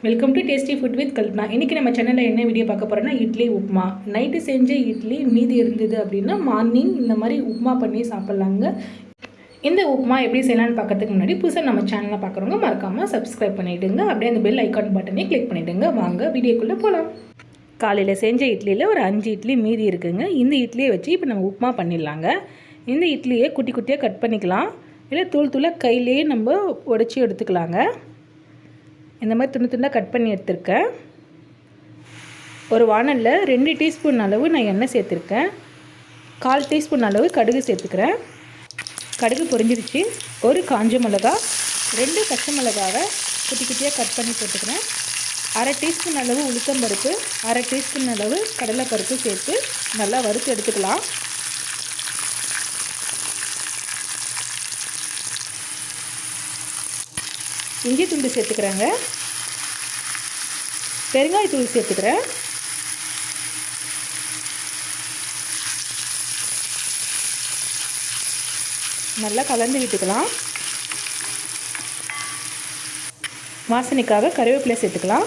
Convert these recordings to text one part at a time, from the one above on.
Welcome to tasty food with Kalpana. இன்றைக்கி நம்ம சேனலில் என்ன வீடியோ பார்க்க போகிறோன்னா இட்லி உப்புமா. நைட்டு செஞ்ச இட்லி மீதி இருந்தது அப்படின்னா மார்னிங் இந்த மாதிரி உப்புமா பண்ணி சாப்பிட்லாங்க. இந்த உப்புமா எப்படி செய்யலான்னு பார்க்கறதுக்கு முன்னாடி புதுசாக நம்ம சேனலை பார்க்குறவங்க மறக்காமல் சப்ஸ்கிரைப் பண்ணிவிடுங்க. அப்படியே அந்த பெல் ஐக்கான் பட்டனே கிளிக் பண்ணிவிடுங்க. வாங்க வீடியோக்குள்ளே போகலாம். காலையில் செஞ்ச இட்லியில் ஒரு 5 இட்லி மீதி இருக்குங்க. இந்த இட்லியை வச்சு இப்போ நம்ம உப்புமா பண்ணிடலாங்க. இந்த இட்லியை குட்டி குட்டியாக கட் பண்ணிக்கலாம். இல்லை தூள் தூளாக கையிலேயே நம்ம உடச்சி எடுத்துக்கலாங்க. இந்த மாதிரி துண்டு துண்டாக கட் பண்ணி எடுத்துருக்கேன். ஒரு வானலில் 2 டீஸ்பூன் அளவு நான் எண்ணெய் சேர்த்துருக்கேன். 1/4 டீஸ்பூன் அளவு கடுகு சேர்த்துக்கிறேன். கடுகு பொரிஞ்சிருச்சு. ஒரு காஞ்ச மிளகா, 2 பச்சை மிளகாவை குட்டி குட்டியாக கட் பண்ணி போட்டுக்கிறேன். 1/2 டீஸ்பூன் அளவு உளுத்தம்பருப்பு, 1/2 டீஸ்பூன் அளவு கடலைப்பருப்பு சேர்த்து நல்லா வறுத்து எடுத்துக்கலாம். இஞ்சி துண்டு சேர்த்துக்கிறேங்க. பெருங்காயத்தூள் சேர்த்துக்கிறேன். நல்லா கலந்து விட்டுக்கலாம். வாசனைக்காக கருவேப்பிலை சேர்த்துக்கலாம்.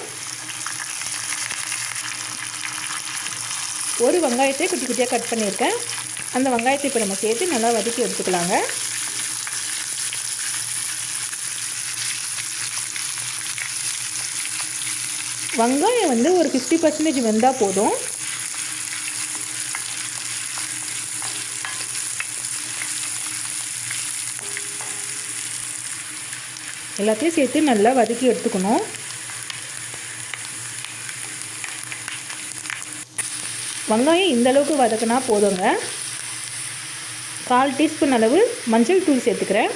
ஒரு வெங்காயத்தை குட்டி குட்டியாக கட் பண்ணியிருக்கேன். அந்த வெங்காயத்தை இப்போ நம்ம சேர்த்து நல்லா வதக்கி எடுத்துக்கலாங்க. வெங்காயம் ஒரு 50% வெந்தால் போதும். எல்லாத்தையும் சேர்த்து நல்லா வதக்கி எடுத்துக்கணும். வெங்காயம் இந்த அளவுக்கு வதக்கினா போதுங்க. 1/4 டீஸ்பூன் அளவு மஞ்சள் தூள் சேர்த்துக்கிறேன்.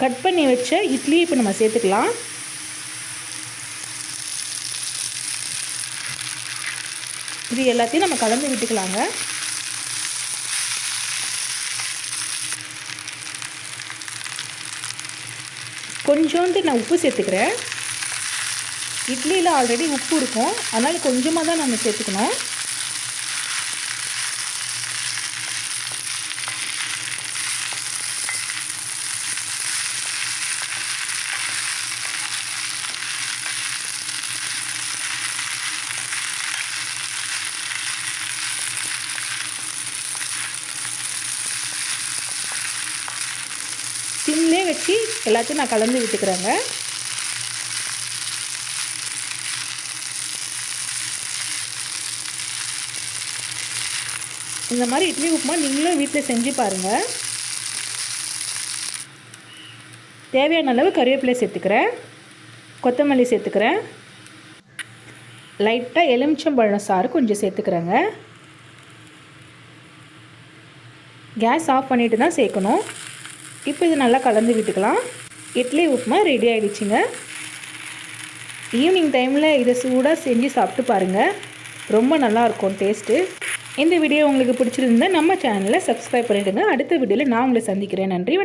கட் பண்ணி வச்ச இட்லி இப்போ நம்ம சேர்த்துக்கலாம். இது எல்லாத்தையும் நம்ம கலந்து விட்டுக்கலாங்க. கொஞ்சோண்டு நான் உப்பு சேர்த்துக்கிறேன். இட்லியில் ஆல்ரெடி உப்பு இருக்கும், அதனால் கொஞ்சமாக தான் நம்ம சேர்த்துக்கணும். சிம்லே வச்சு எல்லாத்தையும் நான் கலந்து விட்டுக்கிறேங்க. இந்த மாதிரி இட்லி உப்புமா நீங்களும் வீட்டில் செஞ்சு பாருங்கள். தேவையான அளவு கருவேப்பிலை சேர்த்துக்கிறேன். கொத்தமல்லி சேர்த்துக்கிறேன். லைட்டாக எலுமிச்சம்பழம் சாறு கொஞ்சம் சேர்த்துக்கிறேங்க. கேஸ் ஆஃப் பண்ணிவிட்டு தான் சேர்க்கணும். இப்போ இது நல்லா கலந்து விட்டுக்கலாம். இட்லி உப்புமா ரெடி ஆகிடுச்சிங்க. ஈவினிங் டைமில் இதை சூடாக செஞ்சு சாப்பிட்டு பாருங்கள். ரொம்ப நல்லாயிருக்கும் டேஸ்ட்டு. இந்த வீடியோ உங்களுக்கு பிடிச்சிருந்தா நம்ம சேனலை சப்ஸ்கிரைப் பண்ணிவிடுங்க. அடுத்த வீடியோவில் நான் உங்களை சந்திக்கிறேன். நன்றி.